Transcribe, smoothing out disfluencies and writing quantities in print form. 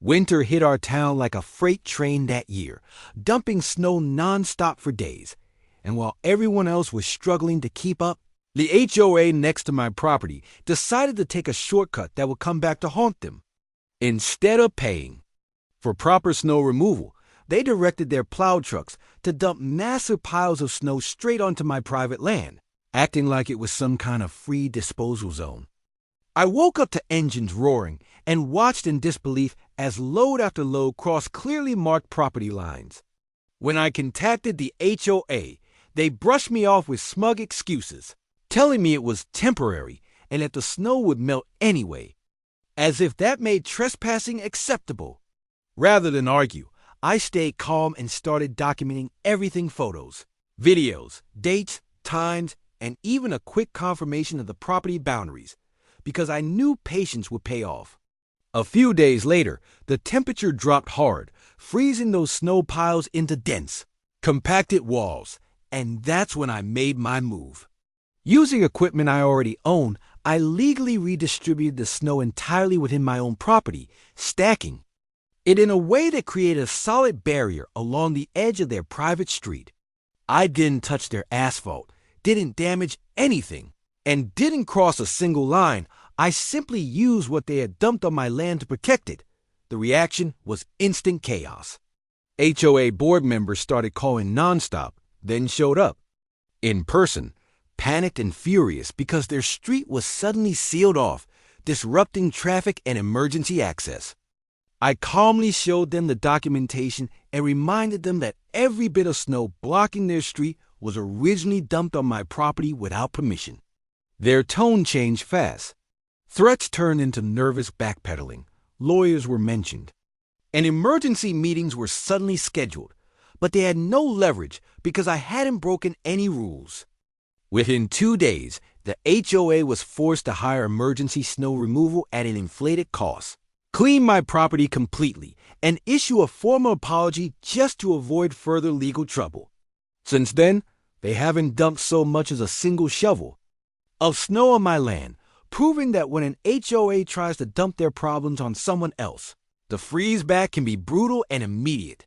Winter hit our town like a freight train that year, dumping snow non-stop for days. And while everyone else was struggling to keep up, the HOA next to my property decided to take a shortcut that would come back to haunt them. Instead of paying for proper snow removal, they directed their plow trucks to dump massive piles of snow straight onto my private land, acting like it was some kind of free disposal zone. I woke up to engines roaring and watched in disbelief as load after load crossed clearly marked property lines. When I contacted the HOA, they brushed me off with smug excuses, telling me it was temporary and that the snow would melt anyway, as if that made trespassing acceptable. Rather than argue, I stayed calm and started documenting everything: photos, videos, dates, times, and even a quick confirmation of the property boundaries, because I knew patience would pay off. A few days later, the temperature dropped hard, freezing those snow piles into dense, compacted walls, and that's when I made my move. Using equipment I already owned, I legally redistributed the snow entirely within my own property, stacking it in a way that created a solid barrier along the edge of their private street. I didn't touch their asphalt, didn't damage anything, and didn't cross a single line. I simply used what they had dumped on my land to protect it. The reaction was instant chaos. HOA board members started calling nonstop, then showed up in person, panicked and furious because their street was suddenly sealed off, disrupting traffic and emergency access. I calmly showed them the documentation and reminded them that every bit of snow blocking their street was originally dumped on my property without permission. Their tone changed fast. Threats turned into nervous backpedaling. Lawyers were mentioned, and emergency meetings were suddenly scheduled, but they had no leverage because I hadn't broken any rules. Within 2 days, the HOA was forced to hire emergency snow removal at an inflated cost, clean my property completely, and issue a formal apology just to avoid further legal trouble. Since then, they haven't dumped so much as a single shovel of snow on my land, proving that when an HOA tries to dump their problems on someone else, the freeze back can be brutal and immediate.